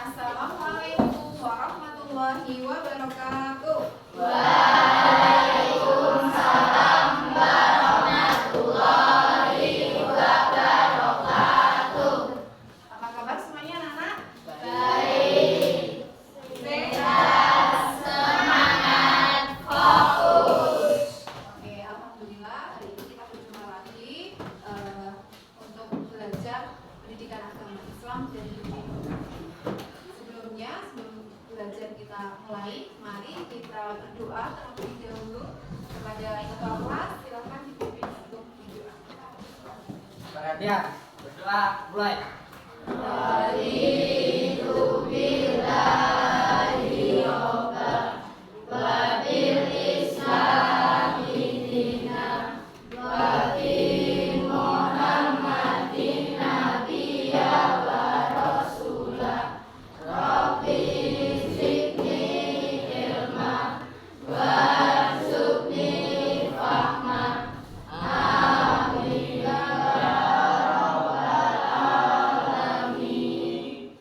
Assalamualaikum warahmatullahi wabarakatuh. Waalaikumsalam warahmatullahi wabarakatuh. Apa kabar semuanya anak-anak? Baik. Sehat, semangat, fokus. Oke, alhamdulillah hari ini kita berjumpa lagi untuk belajar pendidikan agama Islam dan dunia. Sebelum belajar kita mulai, mari kita berdoa terlebih dahulu kepada ketua kelas. Silakan dipimpin untuk berdoa. Perhatian, berdoa mulai. Raditu billahi robban wa bil islami dinan wa bi Muhammadin nabiyya wa rasulah. Rabbi zidni ilma warzuqni fahma. Amin ya rabbal alamin.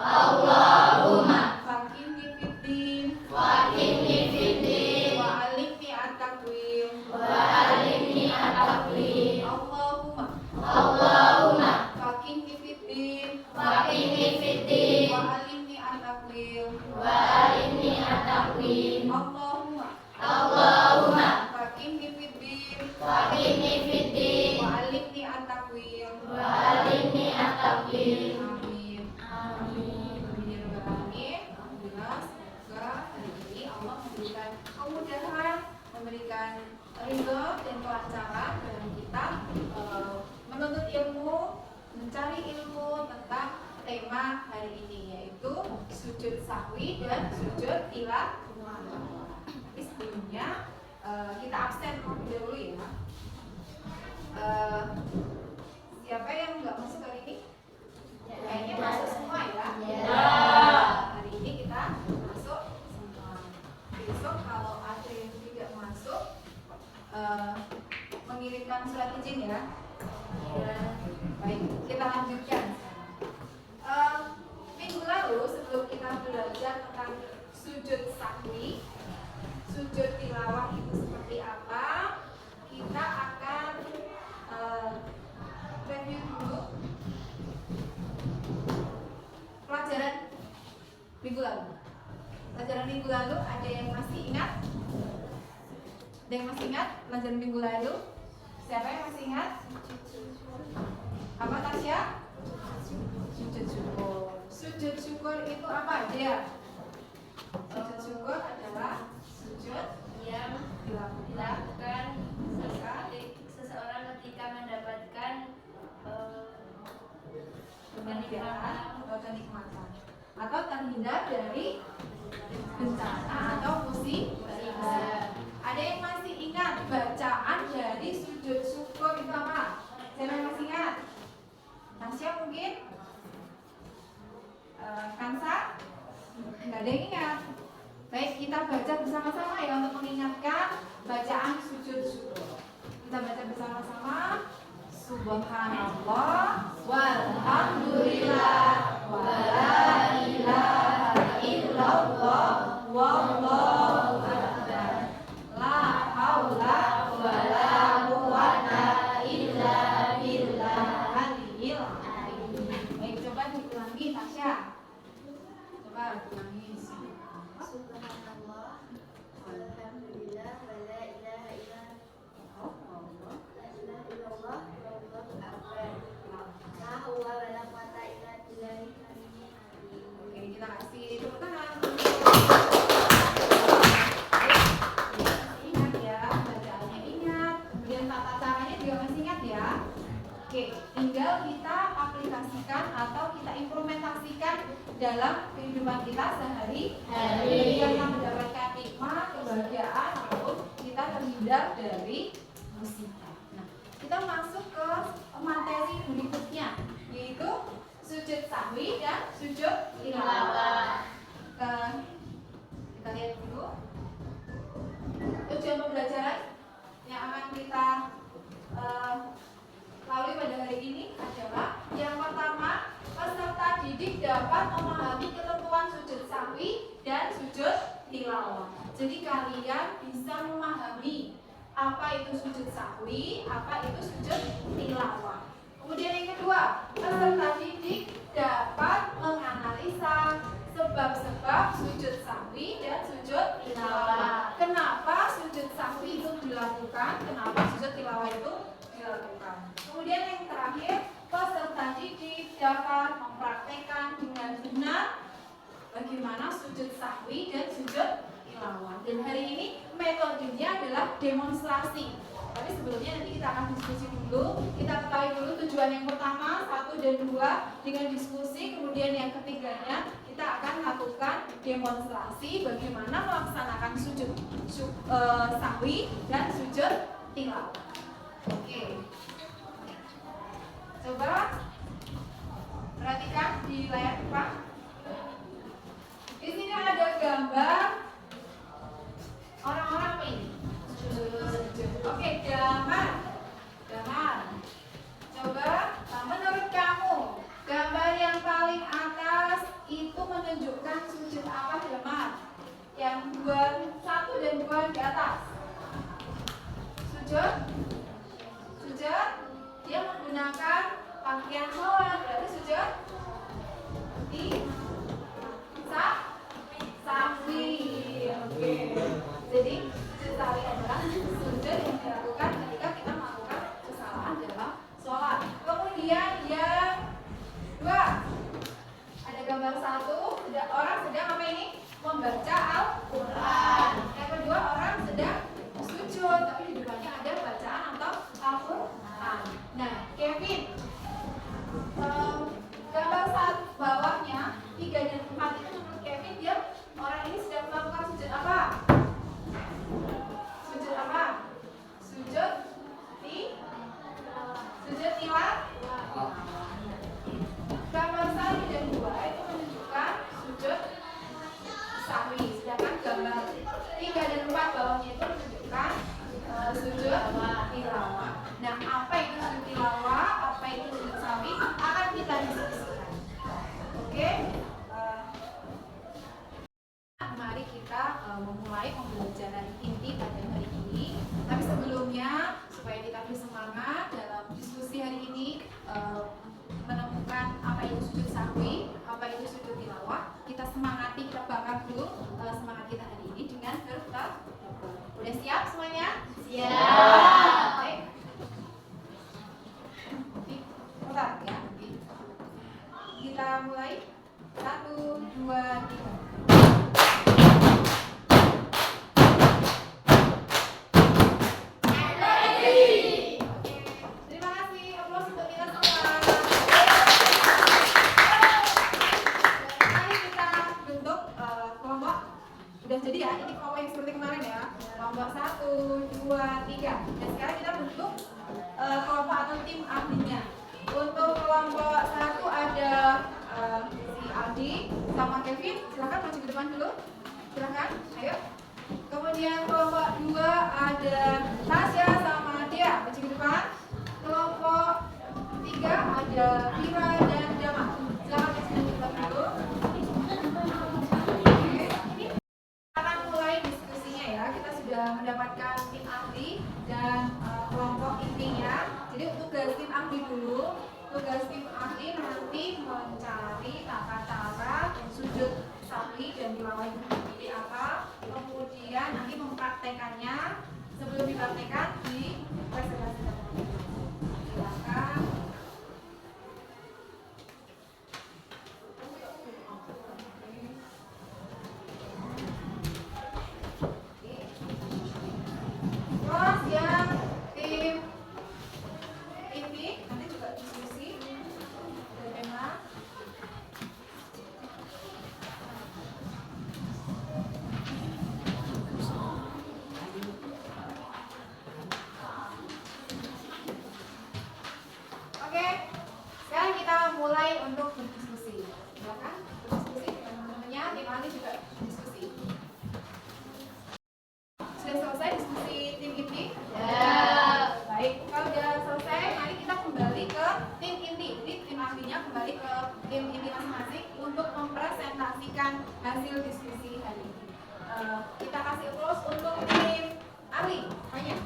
Allahumma Fakihni fiddin Fakihni fiddin wa alimni at-taqwim. wa alimni at-taqwim. Allahumma Allahumma Fakihni fiddin Fakihni fiddin wa alimni at-taqwim. wa alimni at-taqwim. Allahumma Allahumma Fakihni fiddin Fakihni fiddin wa alimni at-taqwim. wa alimni at-taqwim. Amin. Amin. Amin ya rabbal alamin. Alhamdulillah, semoga hari ini Allah memberikan kemudahan, memberikan ridho dan kelancaran dalam kita menuntut ilmu, mencari ilmu tentang tema hari ini, yaitu sujud sahwi dan sujud tilawah. Tapi sebelumnya kita absen terlebih dahulu ya. Siapa yang nggak masuk hari ini? Kayaknya masuk semua ya. Ya. Hari ini kita masuk semua. Besok kalau ada yang tidak masuk, mengirimkan surat izin ya. Baik, kita lanjutkan. Minggu lalu sebelum kita belajar tentang sujud sahwi, sujud tilawah itu seperti apa, kita akan review dulu pelajaran minggu lalu. Pelajaran minggu lalu ada yang masih ingat? Ada yang masih ingat pelajaran minggu lalu? Siapa yang masih ingat? Apa Tasya? Sujud syukur. Sujud syukur itu apa aja? Sujud syukur adalah sujud yang dilakukan seseorang ketika mendapatkan kebahagiaan atau kenikmatan atau terhindar dari bencana atau musibah. Ada yang masih ingat bacaan dari sujud syukur itu apa? Siapa yang masih ingat? Tasya mungkin? Kansa? Nggak ada yang ingat. Baik, kita baca bersama-sama ya untuk mengingatkan bacaan sujud syukur. Kita baca bersama-sama. Subhanallah walhamdulillah wa la ilaha illallah wallahu akbar. La haula wa la quwwata illa billahil azim. Baik, coba diulangi Tasya. Coba ulangi. subhanallah walhamdulillah wa la ilaha illallah wallahu akbar. La haula wa la quwwata illa billahil aliyyil azim. Oke, kita kasih tepuk tangan. Ingat ya, bacaannya ingat, kemudian tata caranya juga masih ingat ya. Oke, tinggal kita aplikasikan atau kita implementasikan dalam kehidupan kita sehari-hari. Kita mendapatkan nikmat, kebahagiaan, maupun kita terhindar dari musibah. Nah, kita masuk ke materi berikutnya, yaitu sujud sahwi dan sujud tilawah. Kita lihat dulu tujuan pembelajaran yang akan kita lalui pada hari ini adalah yang pertama, peserta didik sahwi, apa itu sujud tilawah. Kemudian yang kedua, peserta didik dapat menganalisa sebab-sebab sujud sahwi dan sujud tilawah. Kenapa sujud sahwi itu dilakukan? Kenapa sujud tilawah itu dilakukan? Kemudian yang terakhir, peserta didik dapat mempraktekkan dengan benar bagaimana sujud sahwi dan sujud tilawah. Dan hari ini metodenya adalah demonstrasi. Tapi sebelumnya nanti kita akan diskusi dulu. Kita ketahui dulu tujuan yang pertama 1 dan 2 dengan diskusi. Kemudian yang ketiganya kita akan lakukan demonstrasi bagaimana melaksanakan sujud sahwi dan sujud tilawah. Oke. Coba perhatikan di layar depan. Di sini ada gambar orang-orang ini. Oke, damar. Coba, menurut kamu, gambar yang paling atas itu menunjukkan sujud apa, damar? Yang 1 dan 2 di atas. Sujud? Dia menggunakan pakaian sholat, berarti sujud? Sahwi. Oke. Jadi sujud sahwi adalah sujud yang dilakukan ketika kita melakukan kesalahan dalam sholat. Kemudian yang 2, ada gambar 1, orang sedang apa ini? Membaca Al-Quran. Yang kedua, orang sedang sujud, tapi di depannya ada bacaan atau Al-Quran. Nah, Kevin, gambar 1 bawahnya 3 dan 4 itu menurut Kevin dia orang ini sedang melakukan sujud apa? Sujud apa? Sujud tilawah. Gambar 1 dan 2 itu menunjukkan sujud sahwi. Sedangkan gambar 3 dan 4 bawahnya itu menunjukkan sujud tilawah. Nah, apa itu sujud tilawah? Apa itu sujud sahwi? Akan kita diskusikan. Oke. Mari kita memulai pembelajaran inti pada hari ini. Tapi sebelumnya, supaya kita lebih semangat dalam diskusi hari ini, menemukan apa itu sujud sahwi, apa itu sujud tilawah, kita semangati, kita bakar dulu semangat kita hari ini dengan bertadabbur. Udah siap semuanya? Siap. Baik. Bentar ya. Kita mulai. 1, 2, 3. Terima kasih, aplaus untuk kita semua. Mari kita bentuk kelompok. Udah jadi ya, ini kelompok yang seperti kemarin ya. Kelompok 1, 2, 3. Dan sekarang kita bentuk kelompok atau tim ahlinya. Untuk kelompok 1 ada si Aldi sama Kevin. Silakan maju ke depan dulu. Silakan, ayo. Kemudian kelompok 2 ada Tasya sama Dea, maju ke depan. Kelompok 3 ada Vira dan Dama. Silakan maju ke depan dulu. Sekarang mulai diskusinya ya. Kita sudah mendapatkan tim ahli dan kelompok intinya. Jadi untuk tugas tim ahli dulu. Tugas tim ahli nanti mencari tata cara sujud sahwi dan tilawah itu seperti apa. Kemudian nanti mempraktekannya. Sebelum dipraktekkan di presentasikan. Silakan. Terus yang tim inti nanti juga diskusi dari tema. Oke, sekarang kita mulai untuk berdiskusi. Silakan berdiskusi dengan teman-temannya. Tim ahli juga diskusi. Sudah selesai diskusi tim inti? Ya. Baik, kalau sudah selesai, mari kita kembali ke tim inti. Jadi tim ahlinya kembali ke tim inti masing-masing untuk mempresentasikan hasil diskusi hari ini. Kita kasih aplaus untuk tim ahli. Banyak.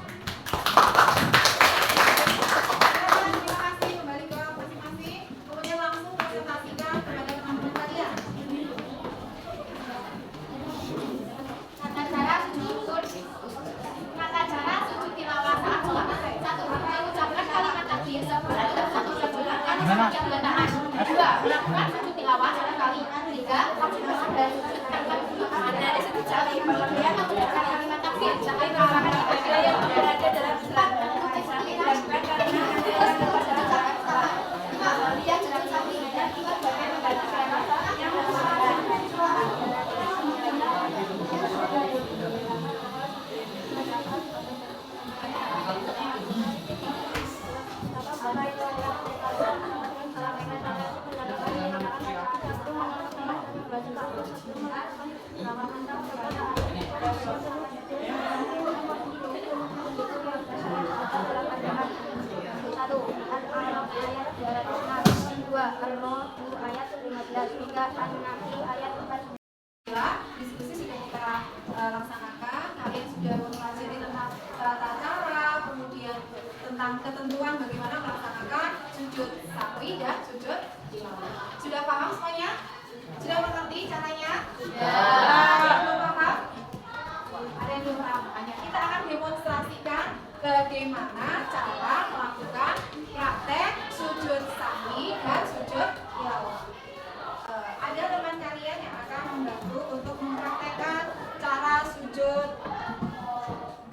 yang bulan tangan. 2. Melakukan sujud tilawah 1 kali. 3. Laksanakan dan sujudkan mana ada sujud sawi. Kemudian mengucapkan kalimat takbir sampai melakukan ibadah yang berada dalam Islam. Untuk Islam dilakukan karena terus kepada cara kemudian sujud sawi dan ikut bagian membantu keramatan yang berkesudahan. Diskusi sudah kita laksanakan. Kalian sudah mempelajari tentang tata cara, kemudian tentang ketentuan bagaimana melaksanakan sujud sahwi dan sujud tilawah. Sudah paham semuanya? Sudah mengerti caranya? Sudah. Belum paham? Ada yang belum paham? Makanya kita akan demonstrasikan bagaimana cara melakukan praktek sujud sahwi dan sujud tilawah. Ada teman kalian yang akan membantu untuk mempraktekkan cara sujud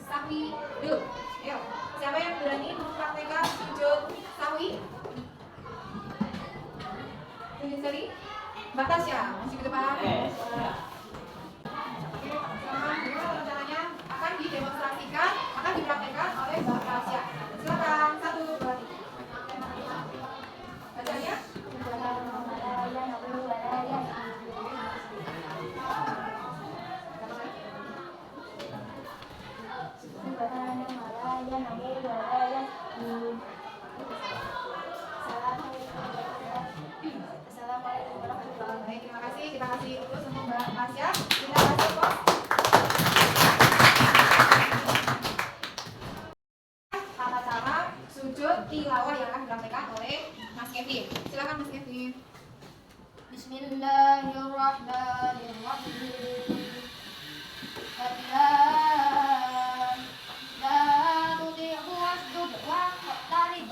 sahwi dulu. Ayo, siapa yang berani mempraktekkan sujud sahwi? Tunjuk sekali. Mbak Tasya, masih ke depan. Sama caranya akan didemonstrasikan, akan dipraktekkan oleh Mbak Tasya. Silakan 1, 2, 3. Bacanya. Assalamualaikum warahmatullahi wabarakatuh. Terima kasih. Kita kasih terus untuk Mbak Tasya. Kita kasih pos. Tata cara sujud tilawah yang akan dipraktekkan oleh Mas Kevin. Silakan Mas Kevin. Bismillahirrahmanirrahim. La tuti'hu wasjud waqtarib.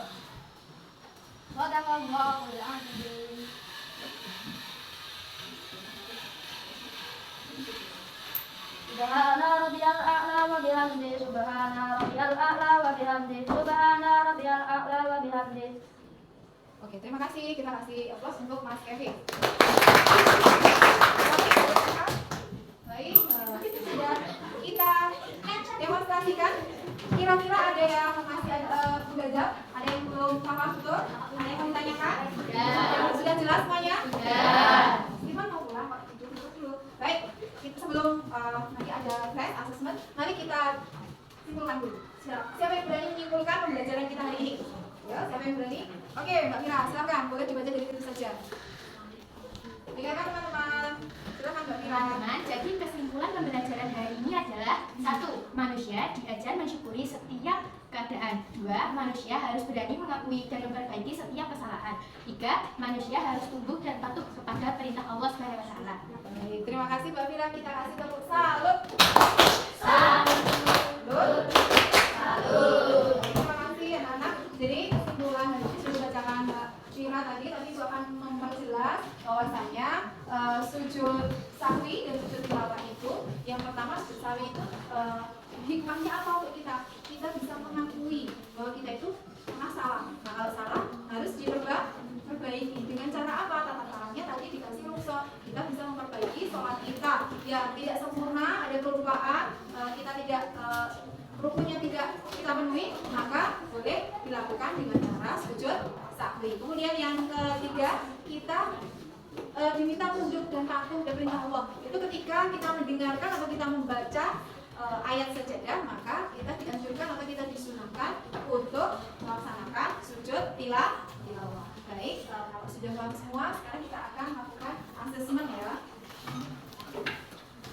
Shadaqallahul azim. Subhana rabbiyal a'la wa bihamdihi. Subhana rabbiyal a'la wa bihamdihi. Subhana rabbiyal a'la wa bihamdihi. Oke, terima kasih. Kita kasih aplaus untuk Mas Kevin. Baik, sudah kita demonstrasikan. Kira-kira ada yang masih belajar? Ada yang belum paham betul? Ada yang mau ditanyakan? Sudah jelas semuanya? Iman mau pulang, Pak. Tidur dulu. Baik, kita sebelum nanti ada flash assessment, mari kita simpulkan dulu. Siapa yang berani menyimpulkan pembelajaran kita hari ini? Ya, siapa yang berani? Oke, Mbak Mira, silakan. Boleh dibaca dari itu saja. Dengarkan teman-teman. Silakan Mbak Mira. Teman-teman, jadi kesimpulan pembelajaran hari ini adalah 1. Manusia diajar mensyukuri setiap keadaan. 2. Manusia harus berani mengakui dan memperbaiki setiap kesalahan. 3. Manusia harus tunduk dan patuh kepada perintah Allah SWT. Baik, terima kasih Mbak Mira. Kita kasih tepuk salut. Salut. Terima kasih anak-anak. Jadi kesimpulan dari sudah dibacakan Mbak Mira tadi itu akan memperjelas bahwasanya sujud sahwi dan sujud tilawah itu, yang pertama sujud sahwi itu hikmahnya apa untuk kita? Kita bisa mengakui bahwa kita itu pernah salah. Nah, kalau salah harus diperbaiki. Dengan cara apa? Tata caranya tadi dikasih rukhsah. Kita bisa memperbaiki sholat kita. Ya, tidak sempurna, ada kelupaan, kita tidak rukunnya tidak kita penuhi, maka boleh dilakukan dengan cara sujud sahwi. Kemudian yang ketiga, kita diminta tunduk dan patuh kepada perintah Allah. Itu ketika kita mendengarkan atau kita membaca ayat sajadah, maka kita dianjurkan atau kita disunahkan untuk melaksanakan sujud tilawah. Baik, kalau sudah paham semua, sekarang kita akan melakukan assessment ya.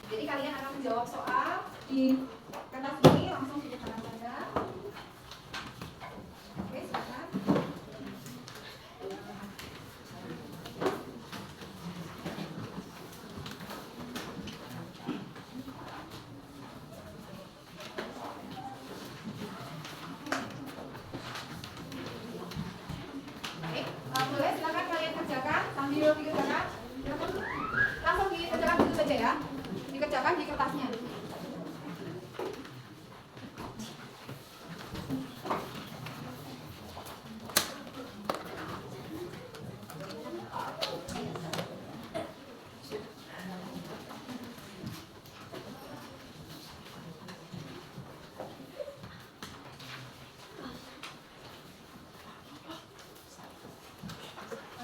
Jadi kalian akan menjawab soal di kertas ini langsung di depan saja. Oke, silakan. Boleh sambil dikerjakan, langsung dikerjakan itu saja ya, dikerjakan di kertasnya.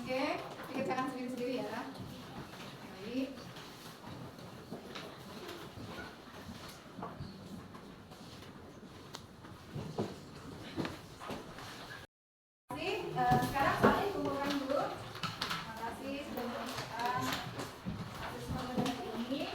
Oke, dikerjakan sendiri-sendiri ya. Baik. Sekarang soalnya kumpulkan dulu. Terima kasih sudah menonton asesmen hari ini.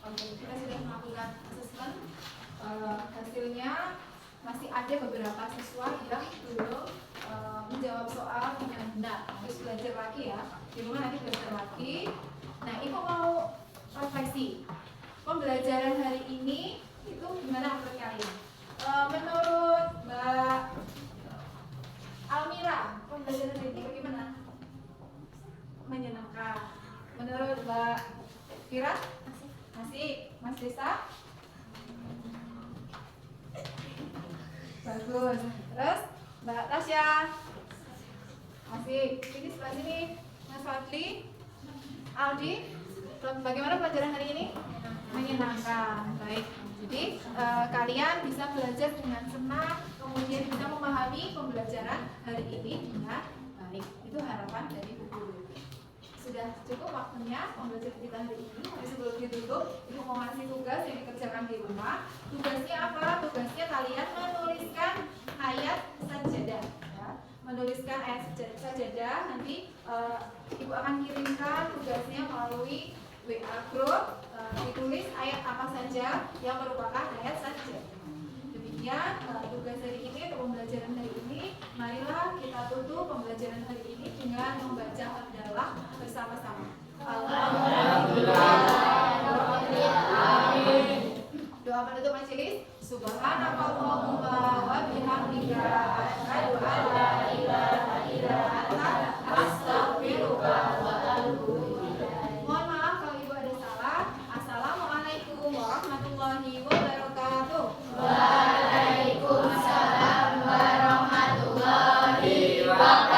Oke, kita sudah melakukan asesmen. Hasilnya masih ada beberapa siswa yang belum menjawab soal dengan benar. Harus belajar lagi ya. Di rumah nanti belajar lagi. Nah, Ibu mau refleksi. Pembelajaran hari ini itu gimana menurut kalian? Menurut Mbak Almira, pembelajaran hari ini bagaimana? Menyenangkan. Menurut Mbak Kira? Masih, Mas Desa? Bagus. Terus Mbak Tasya? Masih. Ini sebelah sini. Mas Fadli? Aldi? Bagaimana pelajaran hari ini? Menyenangkan. Baik. Jadi kalian bisa belajar dengan senang, kemudian bisa memahami pembelajaran hari ini dengan baik. Itu harapan dari Bu Guru. Sudah cukup waktunya pembelajaran kita hari ini. Tapi sebelum ditutup, Ibu mau ngasih tugas yang dikerjakan di rumah. Tugasnya apa? Tugasnya kalian menuliskan ayat sajadah. Ya. Menuliskan ayat sajadah. Nanti Ibu akan kirimkan tugasnya melalui WA group. Ditulis ayat apa saja yang merupakan ayat sajadah. Demikian tugas hari ini atau pembelajaran hari ini. Marilah kita tutup pembelajaran hari ini dengan membaca hamdalah bersama-sama. Alhamdulillah. Doa penutup majelis. Subhanakallahumma wa bihamdika asyhadu an la ilaha illa anta astaghfiruka wa atubu ilaik. Mohon maaf kalau Ibu ada salah. Assalamualaikum warahmatullahi wabarakatuh. Waalaikumsalam warahmatullahi wabarakatuh.